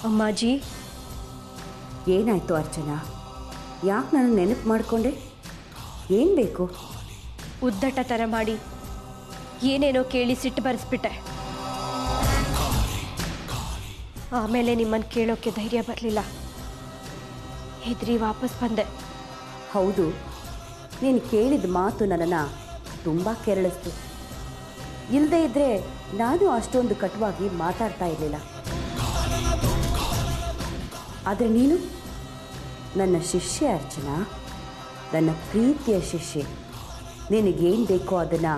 ಅಮ್ಮಾಜಿ, ಏನಾಯ್ತು ಅರ್ಚನಾ? ಯಾಕೆ ನಾನು ನೆನಪು ಮಾಡಿಕೊಂಡೆ? ಏನು ಬೇಕು? ಉದ್ದಟ ಥರ ಮಾಡಿ ಏನೇನೋ ಕೇಳಿ ಸಿಟ್ಟು ಬರೆಸ್ಬಿಟ್ಟೆ. ಆಮೇಲೆ ನಿಮ್ಮನ್ನು ಕೇಳೋಕ್ಕೆ ಧೈರ್ಯ ಬರಲಿಲ್ಲ, ಹೆದರಿ ವಾಪಸ್ ಬಂದೆ. ಹೌದು, ನೀನು ಕೇಳಿದ ಮಾತು ನನ್ನನ್ನು ತುಂಬ ಕೆರಳಿಸ್ತು. ಇಲ್ಲದೇ ಇದ್ದರೆ ನಾನು ಅಷ್ಟೊಂದು ಕಟುವಾಗಿ ಮಾತಾಡ್ತಾ ಇರಲಿಲ್ಲ. ಆದರೆ ನೀನು ನನ್ನ ಶಿಷ್ಯೆ ಅರ್ಚನಾ, ನನ್ನ ಪ್ರೀತಿಯ ಶಿಷ್ಯೆ. ನಿನಗೇನು ಬೇಕೋ ಅದನ್ನು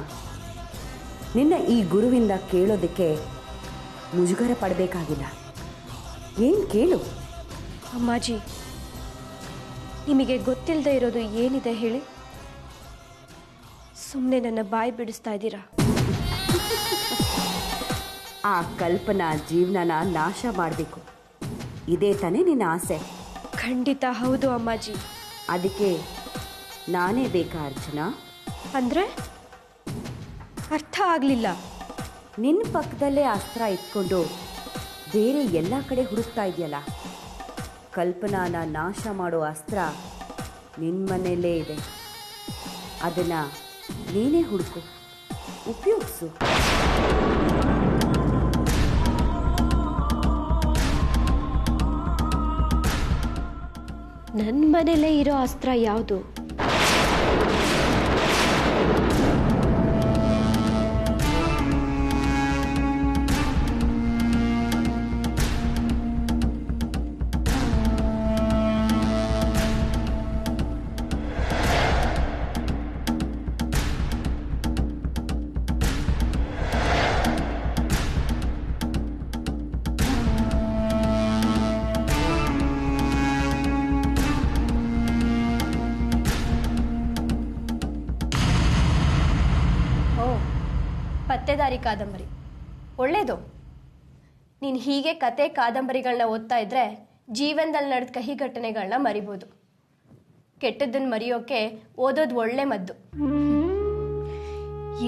ನಿನ್ನ ಈ ಗುರುವಿಂದ ಕೇಳೋದಕ್ಕೆ ಮುಜುಗರ ಪಡಬೇಕಾಗಿಲ್ಲ. ಏನು ಕೇಳು. ಅಮ್ಮಾಜಿ, ನಿಮಗೆ ಗೊತ್ತಿಲ್ಲದೆ ಇರೋದು ಏನಿದೆ ಹೇಳಿ? ಸುಮ್ಮನೆ ನನ್ನ ಬಾಯಿ ಬಿಡಿಸ್ತಾ ಇದ್ದೀರಾ? ಆ ಕಲ್ಪನಾ ಜೀವನನ ನಾಶ ಮಾಡಬೇಕು, ಇದೇ ತಾನೇ ನಿನ್ನ ಆಸೆ? ಖಂಡಿತ ಹೌದು ಅಮ್ಮಾಜಿ. ಅದಕ್ಕೆ ನಾನೇ ಬೇಕಾ ಅರ್ಚನಾ? ಅಂದರೆ ಅರ್ಥ ಆಗಲಿಲ್ಲ. ನಿನ್ನ ಪಕ್ಕದಲ್ಲೇ ಅಸ್ತ್ರ ಇಟ್ಕೊಂಡು ಬೇರೆ ಎಲ್ಲ ಕಡೆ ಹುಡುಕ್ತಾ ಇದೆಯಲ್ಲ, ಕಲ್ಪನಾನ ನಾಶ ಮಾಡೋ ಅಸ್ತ್ರ ನಿನ್ನ ಮನೆಯಲ್ಲೇ ಇದೆ. ಅದನ್ನು ನೀನೇ ಹುಡುಕು, ಉಪಯೋಗಿಸು. ನನ್ನ ಮನೇಲೇ ಇರೋ ಅಸ್ತ್ರ ಯಾವುದು? ಪತ್ತೆದಾರಿ ಕಾದಂಬರಿ ಒಳ್ಳೇದು. ನೀನು ಹೀಗೆ ಕತೆ ಕಾದಂಬರಿಗಳನ್ನ ಓದ್ತಾ ಇದ್ರೆ ಜೀವನದಲ್ಲಿ ನಡೆದ ಕಹಿ ಘಟನೆಗಳನ್ನ ಮರಿಬೋದು. ಕೆಟ್ಟದ್ದನ್ನು ಮರೆಯೋಕೆ ಓದೋದು ಒಳ್ಳೆ ಮದ್ದು.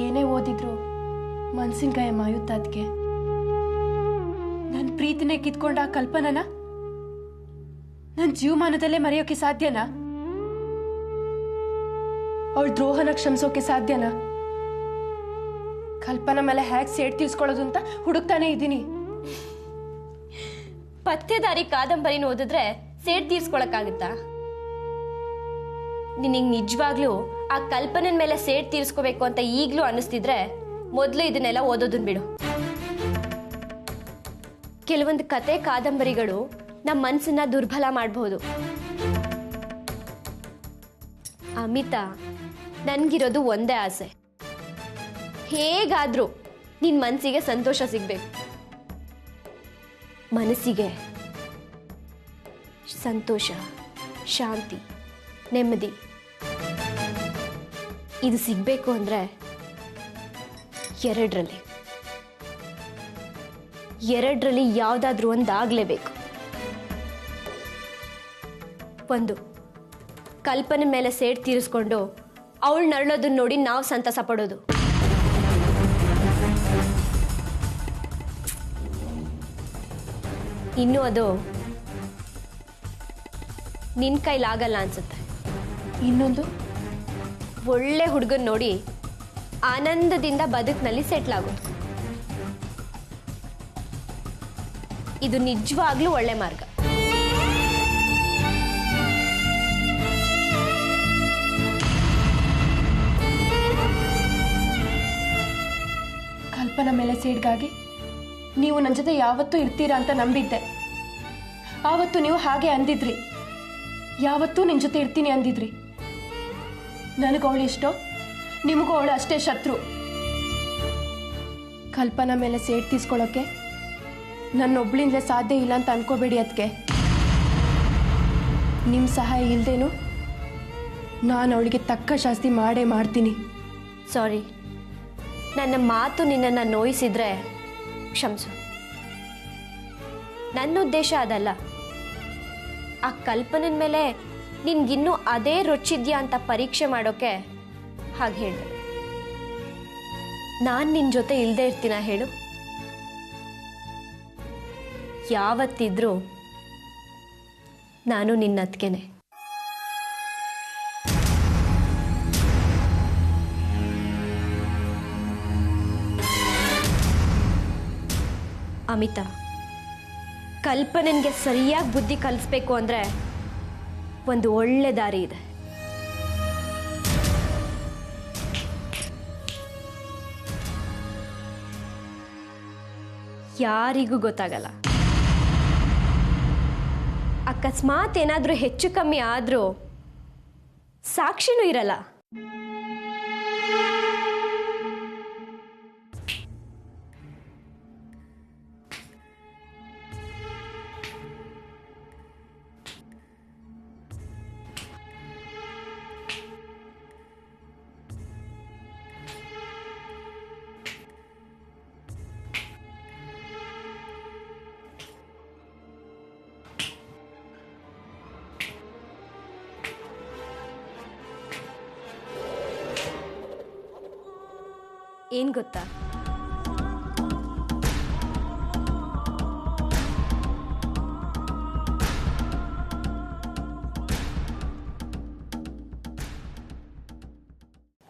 ಏನೇ ಓದಿದ್ರು ಮನ್ಸಿನ ಗಾಯ ಮಾಯುತ್ತ. ಅದಕ್ಕೆ ನನ್ನ ಪ್ರೀತಿನೇ ಕಿತ್ಕೊಂಡ ಆ ಕಲ್ಪನನ ನನ್ನ ಜೀವಮಾನದಲ್ಲೇ ಮರೆಯೋಕೆ ಸಾಧ್ಯನಾ? ಅವಳ ದ್ರೋಹನ ಕ್ಷಮಿಸೋಕೆ ಸಾಧ್ಯನಾ? ಕಲ್ಪನಾ ಮೇಲೆ ಹೇಗೆ ಸೇಡ್ ತೀರ್ಸ್ಕೊಳ್ಳೋದು ಅಂತ ಹುಡುಕ್ತಾನೆ ಇದ್ದೀನಿ. ಪತ್ತೆದಾರಿ ಕಾದಂಬರಿನ ಓದಿದ್ರೆ ಸೇಡ್ ತೀರ್ಸ್ಕೊಳಕ್ಕಾಗುತ್ತಾ? ನಿನಗೆ ನಿಜವಾಗ್ಲೂ ಆ ಕಲ್ಪನೆ ಮೇಲೆ ಸೇಡ್ ತೀರ್ಸ್ಕೋಬೇಕು ಅಂತ ಈಗಲೂ ಅನಿಸ್ತಿದ್ರೆ ಮೊದಲು ಇದನ್ನೆಲ್ಲ ಓದೋದನ್ನ ಬಿಡು. ಕೆಲವೊಂದು ಕತೆ ಕಾದಂಬರಿಗಳು ನಮ್ಮ ಮನಸ್ಸನ್ನ ದುರ್ಬಲ ಮಾಡಬಹುದು. ಅಮಿತಾ, ನನ್ಗಿರೋದು ಒಂದೇ ಆಸೆ, ಹೇಗಾದ್ರೂ ನಿನ್ ಮನಸ್ಸಿಗೆ ಸಂತೋಷ ಸಿಗ್ಬೇಕು. ಮನಸ್ಸಿಗೆ ಸಂತೋಷ, ಶಾಂತಿ, ನೆಮ್ಮದಿ ಇದು ಸಿಗ್ಬೇಕು ಅಂದ್ರೆ ಎರಡರಲ್ಲಿ ಯಾವ್ದಾದ್ರೂ ಒಂದಾಗ್ಲೇಬೇಕು. ಒಂದು, ಕಲ್ಪನೆ ಮೇಲೆ ಸೇಡ್ ತೀರಿಸ್ಕೊಂಡು ಅವಳು ನರಳೋದನ್ನ ನೋಡಿ ನಾವು ಸಂತಸ ಪಡೋದು. ಇನ್ನು ಅದು ನಿನ್ನ ಕೈಲಾಗಲ್ಲ ಅನ್ಸುತ್ತೆ. ಇನ್ನೊಂದು, ಒಳ್ಳೆ ಹುಡುಗನ್ ನೋಡಿ ಆನಂದದಿಂದ ಬದುಕಿನಲ್ಲಿ ಸೆಟ್ಲ್ ಆಗೋದು. ಇದು ನಿಜವಾಗ್ಲೂ ಒಳ್ಳೆ ಮಾರ್ಗ. ಕಲ್ಪನಾ ಮೇಲೆ ಸೇಡ್ಗಾಗಿ ನೀವು ನನ್ನ ಜೊತೆ ಯಾವತ್ತೂ ಇರ್ತೀರಾ ಅಂತ ನಂಬಿದ್ದೆ. ಆವತ್ತು ನೀವು ಹಾಗೆ ಅಂದಿದ್ರಿ, ಯಾವತ್ತೂ ನಿನ್ನ ಜೊತೆ ಇರ್ತೀನಿ ಅಂದಿದ್ರಿ. ನನಗವಳು ಇಷ್ಟೋ, ನಿಮಗೂ ಅವಳು ಅಷ್ಟೇ ಶತ್ರು. ಕಲ್ಪನಾ ಮೇಲೆ ಸೇಡ್ ತೀಸ್ಕೊಳ್ಳೋಕೆ ನನ್ನೊಬ್ಳಿಂದಲೇ ಸಾಧ್ಯ ಇಲ್ಲ ಅಂತ ಅನ್ಕೋಬೇಡಿ. ಅದಕ್ಕೆ ನಿಮ್ಮ ಸಹಾಯ ಇಲ್ಲದೇನು ನಾನು ಅವಳಿಗೆ ತಕ್ಕ ಶಾಸ್ತಿ ಮಾಡೇ ಮಾಡ್ತೀನಿ. ಸಾರಿ, ನನ್ನ ಮಾತು ನಿನ್ನನ್ನು ನೋಯಿಸಿದ್ರೆ ಕ್ಷಮಿಸು. ನನ್ನ ಉದ್ದೇಶ ಅದಲ್ಲ. ಆ ಕಲ್ಪನೆ ಮೇಲೆ ನಿನ್ಗಿನ್ನೂ ಅದೇ ರೊಚ್ಚಿದ್ಯಾ ಅಂತ ಪರೀಕ್ಷೆ ಮಾಡೋಕೆ ಹಾಗೆ ಹೇಳಿದೆ. ನಾನು ನಿನ್ನ ಜೊತೆ ಇಲ್ಲದೆ ಇರ್ತೀನ ಹೇಳು? ಯಾವತ್ತಿದ್ರೂ ನಾನು ನಿನ್ನ ಅತ್ತಿಗೆನೆ. ಅಮಿತಾ, ಕಲ್ಪನೆಗೆ ಸರಿಯಾಗಿ ಬುದ್ಧಿ ಕಲಿಸ್ಬೇಕು ಅಂದರೆ ಒಂದು ಒಳ್ಳೆ ದಾರಿ ಇದೆ. ಯಾರಿಗೂ ಗೊತ್ತಾಗಲ್ಲ. ಅಕಸ್ಮಾತ್ ಏನಾದರೂ ಹೆಚ್ಚು ಕಮ್ಮಿ ಆದರೂ ಸಾಕ್ಷಿನೂ ಇರಲ್ಲ. ಏನ್ ಗೊತ್ತಾ,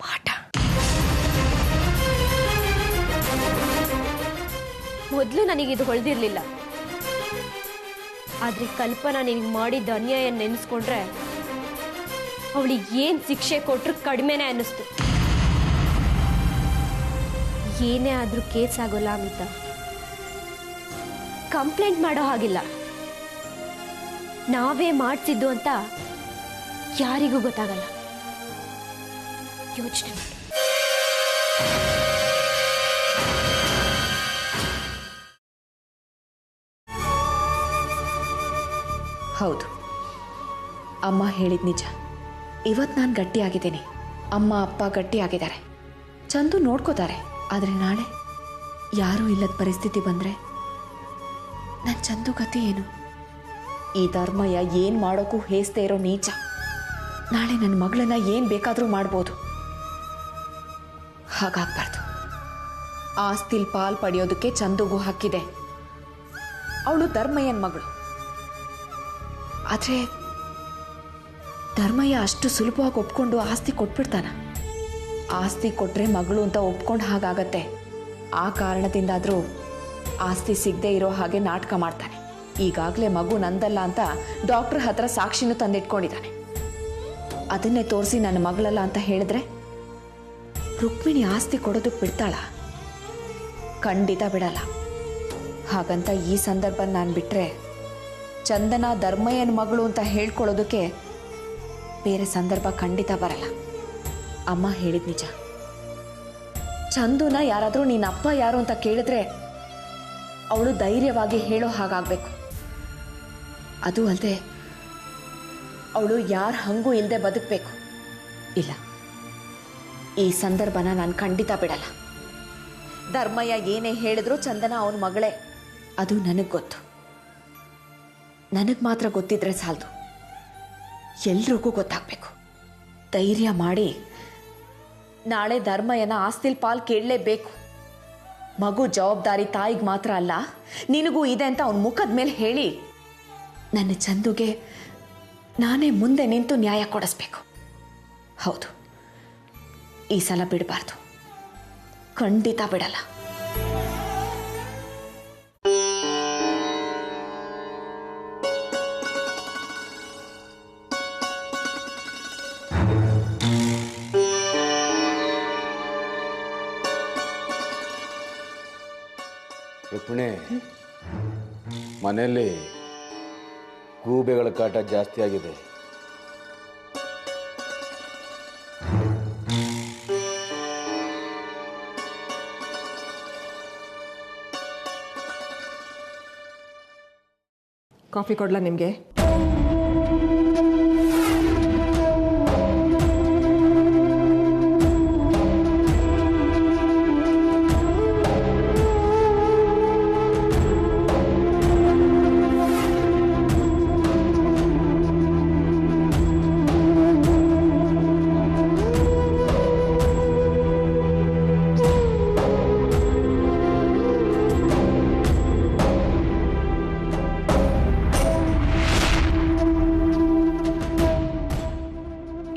ಪಾಠ. ಮೊದಲು ನನಗಿದು ಹೊಳೆದಿರ್ಲಿಲ್ಲ. ಆದ್ರೆ ಕಲ್ಪನಾ ನಿನಗೆ ಮಾಡಿದ್ದ ಅನ್ಯಾಯ ನೆನೆಸ್ಕೊಂಡ್ರೆ ಅವಳಿಗೆ ಏನ್ ಶಿಕ್ಷೆ ಕೊಟ್ರು ಕಡಿಮೆನೆ ಅನ್ನಿಸ್ತು. ಏನೇ ಆದ್ರೂ ಕೇಸ್ ಆಗೋಲ್ಲ ಅಮಿತಾ. ಕಂಪ್ಲೇಂಟ್ ಮಾಡೋ ಹಾಗಿಲ್ಲ. ನಾವೇ ಮಾಡ್ತಿದ್ದು ಅಂತ ಯಾರಿಗೂ ಗೊತ್ತಾಗಲ್ಲ. ಯೋಚನೆ ಮಾಡಿ. ಹೌದು, ಅಮ್ಮ ಹೇಳಿದ ನಿಜ. ಇವತ್ತು ನಾನು ಗಟ್ಟಿಯಾಗಿದ್ದೀನಿ, ಅಮ್ಮ ಅಪ್ಪ ಗಟ್ಟಿಯಾಗಿದ್ದಾರೆ, ಚಂದು ನೋಡ್ಕೋತಾರೆ. ಆದರೆ ನಾಳೆ ಯಾರೂ ಇಲ್ಲದ ಪರಿಸ್ಥಿತಿ ಬಂದರೆ ನನ್ನ ಚಂದು ಗತಿ ಏನು? ಈ ಧರ್ಮಯ್ಯ ಏನು ಮಾಡೋಕ್ಕೂ ಹೇಸ್ದೇ ಇರೋ ನೀಚ. ನಾಳೆ ನನ್ನ ಮಗಳನ್ನ ಏನು ಬೇಕಾದರೂ ಮಾಡ್ಬೋದು. ಹಾಗಾಗಬಾರ್ದು. ಆಸ್ತಿಲ್ ಪಾಲ್ ಪಡೆಯೋದಕ್ಕೆ ಚಂದುಗೂ ಹಕ್ಕಿದೆ. ಅವಳು ಧರ್ಮಯ್ಯನ ಮಗಳು. ಆದರೆ ಧರ್ಮಯ್ಯ ಅಷ್ಟು ಸುಲಭವಾಗಿ ಒಪ್ಕೊಂಡು ಆಸ್ತಿ ಕೊಟ್ಬಿಡ್ತಾನ? ಆಸ್ತಿ ಕೊಟ್ಟರೆ ಮಗಳು ಅಂತ ಒಪ್ಕೊಂಡು ಹಾಗಾಗತ್ತೆ. ಆ ಕಾರಣದಿಂದಾದರೂ ಆಸ್ತಿ ಸಿಗದೆ ಇರೋ ಹಾಗೆ ನಾಟಕ ಮಾಡ್ತಾನೆ. ಈಗಾಗಲೇ ಮಗು ನಂದಲ್ಲ ಅಂತ ಡಾಕ್ಟರ್ ಹತ್ರ ಸಾಕ್ಷಿನೂ ತಂದಿಟ್ಕೊಂಡಿದ್ದಾನೆ. ಅದನ್ನೇ ತೋರಿಸಿ ನನ್ನ ಮಗಳಲ್ಲ ಅಂತ ಹೇಳಿದ್ರೆ ರುಕ್ಮಿಣಿ ಆಸ್ತಿ ಕೊಡೋದಕ್ಕೆ ಬಿಡ್ತಾಳ? ಖಂಡಿತ ಬಿಡಲ್ಲ. ಹಾಗಂತ ಈ ಸಂದರ್ಭ ನಾನು ಬಿಟ್ಟರೆ ಚಂದನ ಧರ್ಮಯ್ಯನ ಮಗಳು ಅಂತ ಹೇಳ್ಕೊಳ್ಳೋದಕ್ಕೆ ಬೇರೆ ಸಂದರ್ಭ ಖಂಡಿತ ಬರಲ್ಲ. ಅಮ್ಮ ಹೇಳಿದ ನಿಜ. ಚಂದುನ ಯಾರಾದರೂ ನಿನ್ನ ಅಪ್ಪ ಯಾರು ಅಂತ ಕೇಳಿದ್ರೆ ಅವಳು ಧೈರ್ಯವಾಗಿ ಹೇಳೋ ಹಾಗಾಗಬೇಕು. ಅದು ಅಲ್ಲದೆ ಅವಳು ಯಾರ ಹಂಗೂ ಇಲ್ಲದೆ ಬದುಕಬೇಕು. ಇಲ್ಲ, ಈ ಸಂದರ್ಭನ ನಾನು ಖಂಡಿತ ಬಿಡಲ್ಲ. ಧರ್ಮಯ್ಯ ಏನೇ ಹೇಳಿದ್ರು ಚಂದನ ಅವನ ಮಗಳೇ, ಅದು ನನಗೆ ಗೊತ್ತು. ನನಗೆ ಮಾತ್ರ ಗೊತ್ತಿದ್ರೆ ಸಾಲದು, ಎಲ್ರಿಗೂ ಗೊತ್ತಾಗಬೇಕು. ಧೈರ್ಯ ಮಾಡಿ ನಾಳೆ ಧರ್ಮಯ್ಯನ ಆಸ್ತಿಲ್ ಪಾಲ್ ಕೇಳಲೇಬೇಕು. ಮಗು ಜವಾಬ್ದಾರಿ ತಾಯಿಗೆ ಮಾತ್ರ ಅಲ್ಲ, ನಿನಗೂ ಇದೆ ಅಂತ ಅವನ ಮುಖದ ಮೇಲೆ ಹೇಳಿ ನನ್ನ ಚಂದುಗೆ ನಾನೇ ಮುಂದೆ ನಿಂತು ನ್ಯಾಯ ಕೊಡಿಸ್ಬೇಕು. ಹೌದು, ಈ ಸಲ ಬಿಡಬಾರ್ದು. ಖಂಡಿತ ಬಿಡಲ್ಲ. ರುಕ್ಮಿಣಿ, ಮನೆಯಲ್ಲಿ ಗೂಬೆಗಳ ಕಾಟ ಜಾಸ್ತಿ ಆಗಿದೆ. ಕಾಫಿ ಕೊಡ್ಲಾ ನಿಮಗೆ?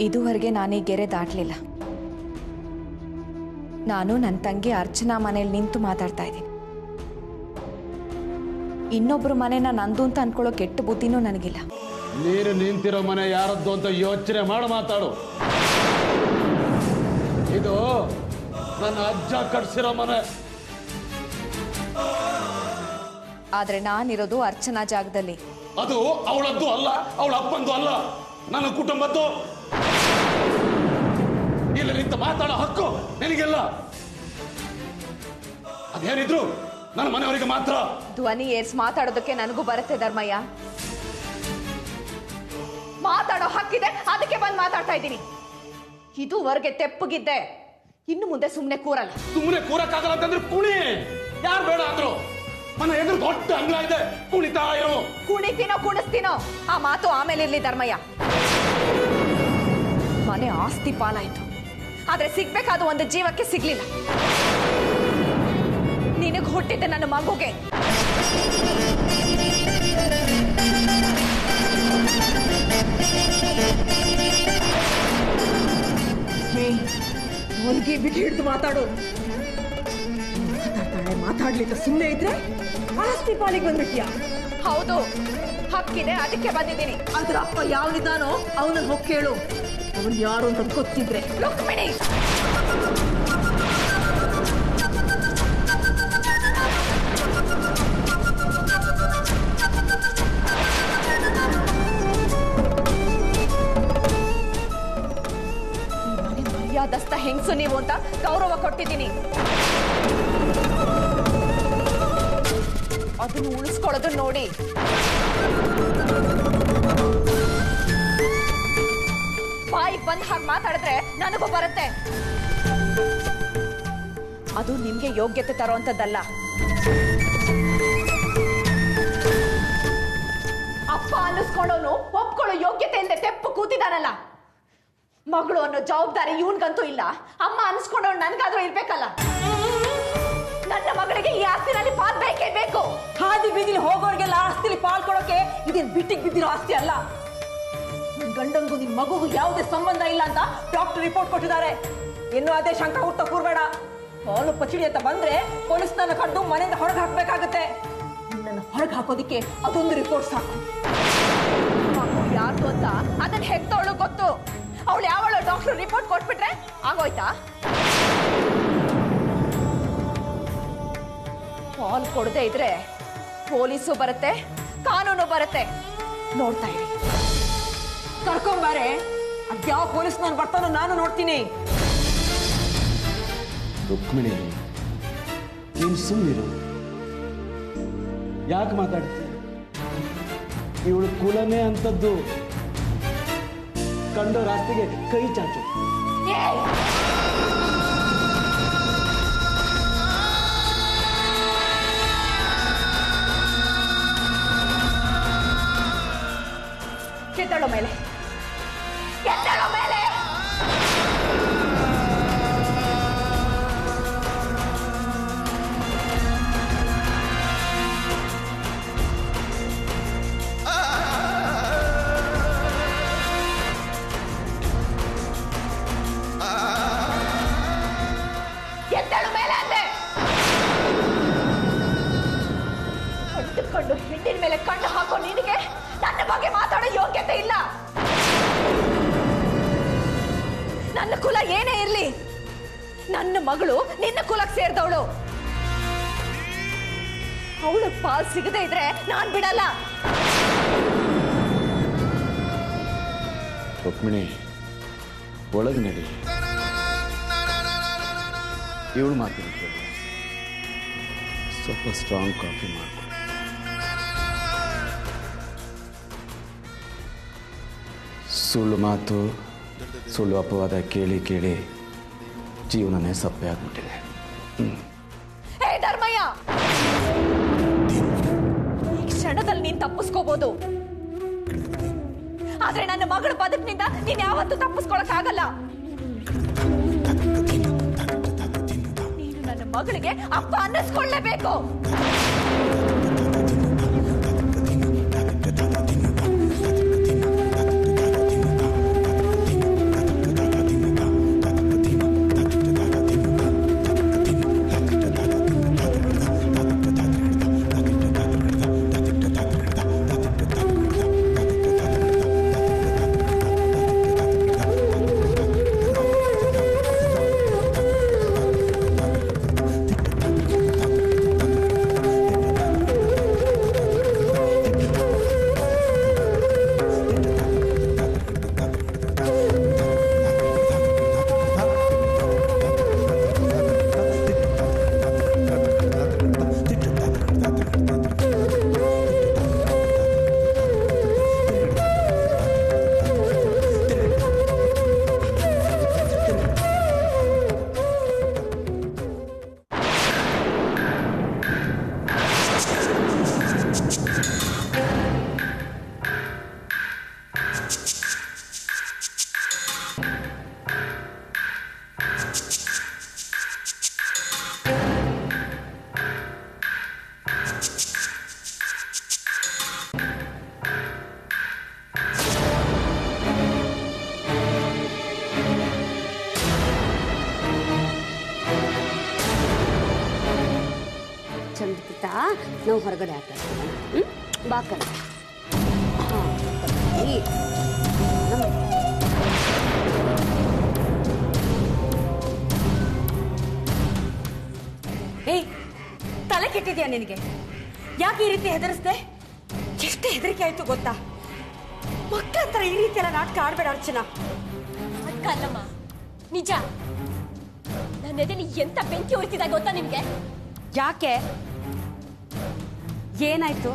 ಇದುವರೆಗೆ ನಾನು ಈ ಗೆರೆ ದಾಟಲಿಲ್ಲ. ನಾನು ನನ್ನ ತಂಗಿ ಅರ್ಚನಾ ಮನೇಲಿ ನಿಂತು ಮಾತಾಡ್ತಾ ಇದ್ದೀನಿ. ಇನ್ನೊಬ್ಬರು ಮನೆನ ನಂದು ಅಂತ ಅನ್ಕೊಳ್ಳೋ ಕೆಟ್ಟ ಬುದ್ಧಿನೂ ನನಗಿಲ್ಲ. ನೀನು ನಿಂತಿರೋ ಮನೆ ಯಾರದ್ದು ಅಂತ ಯೋಚನೆ ಮಾತಾಡು. ಇದು ನನ್ನ ಅಜ್ಜ ಕಟ್ಸಿರೋ ಮನೆ. ಆದ್ರೆ ನಾನಿರೋದು ಅರ್ಚನಾ ಜಾಗದಲ್ಲಿ. ಅದು ಅವಳದ್ದು ಅಲ್ಲ, ಅವಳ ಅಪ್ಪಂದು ಅಲ್ಲ, ನನ್ನ ಕುಟುಂಬದ್ದು. ಇಲ್ಲಿ ನಿಂತು ಮಾತಾಡೋ ಹಕ್ಕು ನಿನಗೆಲ್ಲ. ಅದೇನಿದ್ರು ನನ್ನ ಮನೆಯವರಿಗೆ ಮಾತ್ರ. ಧ್ವನಿ ಏರ್ಸ್ ಮಾತಾಡೋದಕ್ಕೆ ನನಗೂ ಬರುತ್ತೆ ಧರ್ಮಯ್ಯ. ಮಾತಾಡೋ ಹಕ್ಕಿದೆ, ಅದಕ್ಕೆ ಬಂದು ಮಾತಾಡ್ತಾ ಇದ್ದೀನಿ. ಇದುವರೆಗೆ ತೆಪ್ಪಗಿದ್ದೆ, ಇನ್ನು ಮುಂದೆ ಸುಮ್ಮನೆ ಕೂರಲ್ಲ. ಸುಮ್ಮನೆ ಕೂರಕ್ಕಾಗಲ್ಲ ಅಂತಂದ್ರೆ ಕುಣಿ. ಯಾರು ಬೇಡ ಅಂದ್ರು? ಮನೆ ಎದುರು ದೊಡ್ಡ ಅಂಗ್ಲ ಇದೆ, ಕುಣಿತಾ ಇರು. ಕುಣಿತೀನೋ ಕುಣಿಸ್ತೀನೋ ಆ ಮಾತು ಆಮೇಲೆ ಇರ್ಲಿ ಧರ್ಮಯ್ಯ. ಮನೆ ಆಸ್ತಿ ಪಾಲಾಯ್ತು, ಆದ್ರೆ ಸಿಗ್ಬೇಕಾದ ಒಂದು ಜೀವಕ್ಕೆ ಸಿಗ್ಲಿಲ್ಲ. ನಿನಗ್ ಹುಟ್ಟಿದ್ದೆ ನನ್ನ ಮಗುಗೆ. ಅವನಿಗೆ ಬಿಟ್ಟು ಹಿಡಿದು ಮಾತಾಡು. ಮಾತಾಡ್ಲಿಕ್ಕೆ ಸುಮ್ಮನೆ ಇದ್ರೆ ಆಸ್ತಿ ಪಾಲಿಗೆ ಬಂದ್ಬಿಟ್ಯಾ? ಹೌದು, ಹಕ್ಕಿದೆ, ಅದಕ್ಕೆ ಬಂದಿದ್ದೀನಿ. ಅದ್ರ ಅಪ್ಪ ಯಾವನಿದಾನೋ ಅವನನ್ನ ಹೋಗಿ ಕೇಳು. ಅವನ್ ಯಾರು ಅಂತ ಗೊತ್ತಿದ್ರೆ. ರುಕ್ಮಿಣಿ, ಮರ್ಯಾದಸ್ಥ ಹೆಂಗಸು ನೀವು ಅಂತ ಗೌರವ ಕೊಟ್ಟಿದ್ದೀನಿ. ಅದನ್ನು ಉಳಿಸ್ಕೊಳ್ಳೋದು ನೋಡಿ. ಬಾಯಿ ಬಂದ್ ಹಾಗೆ ಮಾತಾಡಿದ್ರೆ ನನಗೂ ಬರುತ್ತೆ. ಅದು ನಿಮ್ಗೆ ಯೋಗ್ಯತೆ ತರುವಂತದ್ದಲ್ಲ. ಅಪ್ಪ ಅನ್ನಿಸ್ಕೊಳ್ಳೋನು ಒಪ್ಕೊಳ್ಳೋ ಯೋಗ್ಯತೆ ಇಲ್ಲದೆ ತೆಪ್ಪು ಕೂತಿದಾನಲ್ಲ. ಮಗಳು ಅನ್ನೋ ಜವಾಬ್ದಾರಿ ಇವನ್ಗಂತೂ ಇಲ್ಲ. ಅಮ್ಮ ಅನ್ಸ್ಕೊಂಡವ್ನು ನನ್ಗಾದ್ರೂ ಇರ್ಬೇಕಲ್ಲ. ನನ್ನ ಮಗಳಿಗೆ ಈ ಆಸ್ತಿನಲ್ಲಿ ಪಾಲ್ ಬೇಕೇ ಬೇಕು. ಹಾದಿ ಬೀದಿಲಿ ಹೋಗೋರ್ಗೆಲ್ಲ ಆಸ್ತಿಲಿ ಪಾಲ್ ಕೊಡೋಕೆ ಇದೇನ್ ಬಿಟ್ಟಿಗೆ ಬಿದ್ದಿರೋ ಆಸ್ತಿ ಅಲ್ಲ. ನಿನ್ ಗಂಡಂಗೂ ನಿನ್ ಮಗುಗೂ ಯಾವುದೇ ಸಂಬಂಧ ಇಲ್ಲ ಅಂತ ಡಾಕ್ಟರ್ ರಿಪೋರ್ಟ್ ಕೊಟ್ಟಿದ್ದಾರೆ. ಇನ್ನು ಅದೇ ಶಂಕ ಹುಟ್ಟ ಕೂರ್ಬೇಡ. ಪಾಲು ಪಚಡಿ ಅಂತ ಬಂದ್ರೆ ಪೊಲೀಸ್ನ ಕಡ್ದು ಮನೆಯಿಂದ ಹೊರಗೆ ಹಾಕ್ಬೇಕಾಗತ್ತೆ. ನಿನ್ನನ್ನು ಹೊರಗೆ ಹಾಕೋದಿಕ್ಕೆ ಅದೊಂದು ರಿಪೋರ್ಟ್ ಸಾಕು. ಮಗು ಯಾರ್ದು ಅಂತ ಅದನ್ನ ಹೆತ್ತವಳು ಗೊತ್ತು. ಅವಳು ಯಾವಳು ಡಾಕ್ಟರ್ ರಿಪೋರ್ಟ್ ಕೊಟ್ಬಿಟ್ರೆ ಆಗೋಯ್ತಾ? ಪಾಲ್ ಕೊಡದೆ ಇದ್ರೆ ಪೊಲೀಸು ಬರುತ್ತೆ, ಕಾನೂನು ಬರುತ್ತೆ. ನೋಡ್ತಾ ಇರಿ. ಕರ್ಕೊಂಬಾರೆ. ಅದ್ಯಾವ ಪೊಲೀಸ್ ನಾನು ಬರ್ತಾನೋ ನಾನು ನೋಡ್ತೀನಿ. ರುಕ್ಮಿಣಿ, ನೀನು ಸುಮ್ಮನಿರು. ಯಾಕೆ ಮಾತಾಡ್ತೀಯ? ಇವಳು ಕುಲನೇ ಅಂತದ್ದು. ಕಂಡೋ ರಾಸ್ತೆಗೆ ಕೈ ಚಾಚು. ಎದ್ದೇಳೋ ಮೇಲೆ, ಎದ್ದೇಳೋ ಮೇಲೆ. ಎದ್ದೇಳೋ ಮೇಲೆ ಅಂದೆ. ಕಣ್ಣು ಹೆಣ್ಣಿನ ಮೇಲೆ ಕಣ್ಣು ಹಾಕೋ ನಿನಗೆ ನನ್ನ ಬಗ್ಗೆ ಮಾತಾಡೋ ಯೋಗ್ಯತೆ ಇಲ್ಲ. ನನ್ನ ಕುಲ ಏನೇ ಇರ್ಲಿ, ನನ್ನ ಮಗಳು ನಿನ್ನ ಕುಲಕ್ಕೆ ಸೇರಿದವಳು. ಅವಳು ಪಾಲ್ ಸಿಗದೆ ಇದ್ರೆ ನಾನ್ ಬಿಡಲ್ಲ. ರುಕ್ಮಿಣಿ, ಒಳಗೆ ನಡಿ. ಇವಳು ಮಾತಿನ ಕೇಳಿ. ಸ್ವಲ್ಪ ಸ್ಟ್ರಾಂಗ್ ಕಾಫಿ ಮಾಡ್ಕೊ. ಸುಳ್ಳು ಮಾತು, ಸುಳ್ಳು ಅಪವಾದ ಕೇಳಿ ಕೇಳಿ ಜೀವನನೇ ಸಪ್ಪೆ ಆಗ್ಬಿಟ್ಟಿದೆ. ಹೇ ಧರ್ಮಯ್ಯ, ಈ ಕ್ಷಣದಲ್ಲಿ ನೀನ್ ತಪ್ಪಿಸ್ಕೋಬಹುದು. ಆದ್ರೆ ನನ್ನ ಮಗಳ ಬದುಕಿನಿಂದ ನೀನ್ ಯಾವತ್ತೂ ತಪ್ಪಿಸ್ಕೊಳಕ್ ಆಗಲ್ಲ. ನೀನು ನನ್ನ ಮಗಳಿಗೆ ಅಪ್ಪ ಅನ್ನಿಸ್ಕೊಳ್ಳೇಬೇಕು. ನಾವು ಹೊರಗಡೆ ಆಟ ಆಡ್ತೀವಿ. ಬಾಕಲ್ಲ ಏಯ್, ತಲೆ ಕೆಟ್ಟಿದ್ಯಾ ನಿನಗೆ? ಯಾಕೆ ಈ ರೀತಿ ಹೆದರಿಸ್ದೆ? ಎಷ್ಟು ಹೆದರಿಕೆ ಆಯ್ತು ಗೊತ್ತಾ? ಮಕ್ಕಳ ಹತ್ರ ಈ ರೀತಿ ಎಲ್ಲ ನಾಟಕ ಆಡ್ಬೇಡ ಅರ್ಚನಾ. ಅಲ್ಲಮ್ಮ, ನಿಜ. ನನ್ನ ಎದೆಲಿ ಎಂತ ಬೆಂಕಿ ಉಳಿತಿದೆ ಗೊತ್ತಾ ನಿಮ್ಗೆ? ಯಾಕೆ? ಏನಾಯ್ತು?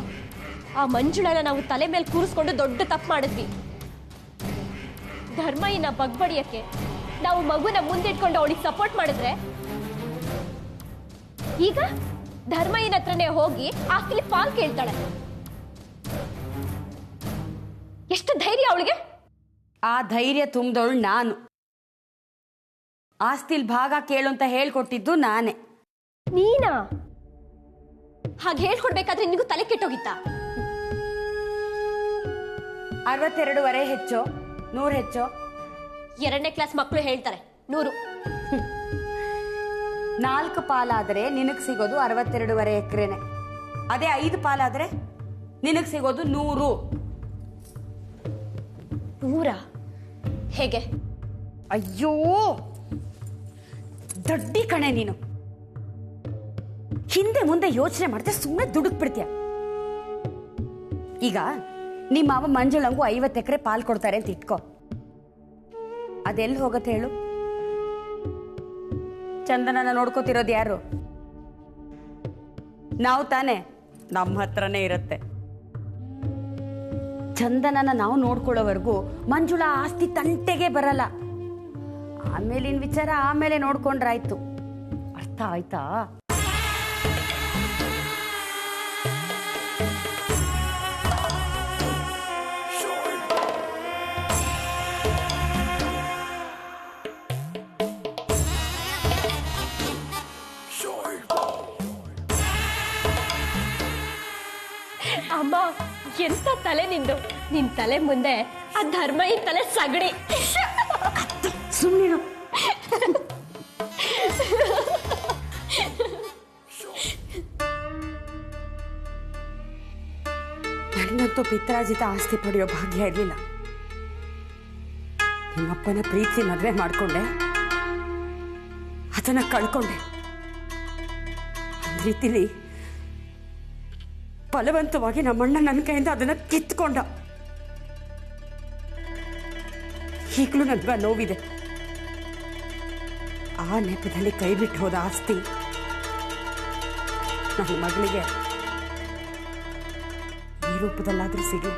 ಆ ಮಂಜುಳನ ನಾವು ತಲೆ ಮೇಲೆ ಕೂರಿಸ್ಕೊಂಡು ದೊಡ್ಡ ತಪ್ಪು ಮಾಡಿದ್ವಿ. ಧರ್ಮಯ್ಯನ ಬಗ್ಬಡಿಯಕ್ಕೆ ನಾವು ಮಗುನ ಮುಂದಿಟ್ಕೊಂಡು ಅವಳಿಗೆ ಸಪೋರ್ಟ್ ಮಾಡಿದ್ರೆ, ಈಗ ಧರ್ಮಯ್ಯನ ಹತ್ರನೇ ಹೋಗಿ ಆಸ್ತಿಲಿ ಪಾಲ್ ಕೇಳ್ತಾಳೆ. ಎಷ್ಟು ಧೈರ್ಯ ಅವಳಿಗೆ! ಆ ಧೈರ್ಯ ತುಂಬಿದವಳು ನಾನು. ಆಸ್ತಿಲ್ ಭಾಗ ಕೇಳು ಅಂತ ಹೇಳ್ಕೊಟ್ಟಿದ್ದು ನಾನೇ. ನೀನಾ? ಹಾಗೆ ಹೇಳ್ಕೊಡ್ಬೇಕಾದ್ರೆ ನಿನಗೂ ತಲೆ ಕೆಟ್ಟೋಗಿತ್ತಾ? 62 ಹೆಚ್ಚು, 100 ಹೆಚ್ಚು. 2ನೇ ಕ್ಲಾಸ್ ಮಕ್ಕಳು ಹೇಳ್ತಾರೆ 100. 4 ಪಾಲಾದರೆ ನಿನಗೆ ಸಿಗೋದು 62.5 ಎಕರೆನೆ. ಅದೇ 5 ಪಾಲಾದ್ರೆ ನಿನಗೆ ಸಿಗೋದು 100. 100? ಹೇಗೆ? ಅಯ್ಯೋ, ದೊಡ್ಡಿ ಕಣೆ ನೀನು. ಹಿಂದೆ ಮುಂದೆ ಯೋಚನೆ ಮಾಡ್ದೆ ಸುಮ್ಮನೆ ದುಡುಕ್ ಬಿಡ್ತೀಯ. ಈಗ ನಿಮ್ಮ ಮಾವ ಮಂಜುಳಂಗೂ 50 ಎಕರೆ ಪಾಲ್ ಕೊಡ್ತಾರೆ ಅಂತ ಇಟ್ಕೋ. ಅದೆಲ್ಲಿ ಹೋಗತ್ತೆ ಹೇಳು? ಚಂದನನ ನೋಡ್ಕೋತಿರೋದು ಯಾರು? ನಾವು ತಾನೇ. ನಮ್ಮ ಹತ್ರನೇ ಇರುತ್ತೆ. ಚಂದನನ ನಾವು ನೋಡ್ಕೊಳ್ಳೋವರೆಗೂ ಮಂಜುಳಾ ಆಸ್ತಿ ತಂಟೆಗೆ ಬರಲ್ಲ. ಆಮೇಲಿನ ವಿಚಾರ ಆಮೇಲೆ ನೋಡ್ಕೊಂಡ್ರಾಯ್ತು. ಅರ್ಥ ಆಯ್ತಾ? ಅಮ್ಮ, ಎಂತ ತಲೆ ನಿಂದು! ನಿನ್ ತಲೆ ಮುಂದೆ ಆ ಧರ್ಮಯ್ಯನ ತಲೆ ಸಗಡಿ. ಸುಮ್ಮನಿರು. ನನಗಂತೂ ಪಿತ್ರಾಜಿತ ಆಸ್ತಿ ಪಡೆಯೋ ಭಾಗ್ಯ ಇರಲಿಲ್ಲ. ನಿಮ್ಮಪ್ಪನ ಪ್ರೀತಿ ಮದುವೆ ಮಾಡ್ಕೊಂಡೆ, ಅದನ್ನ ಕಳ್ಕೊಂಡೆ. ಒಂದ್ ರೀತಿಲಿ ಬಲವಂತವಾಗಿ ನಮ್ಮಣ್ಣ ನನ್ನ ಕೈಯಿಂದ ಅದನ್ನ ಕಿತ್ಕೊಂಡ. ಈಗಲೂ ನನ್ಗ ನೋವಿದೆ. ಆ ನೆಪದಲ್ಲಿ ಕೈ ಬಿಟ್ಟು ಹೋದ ಆಸ್ತಿ ನನ್ನ ಮಗಳಿಗೆ ಈ ರೂಪದಲ್ಲಾದ್ರೂ ಸಿಗಲಿ.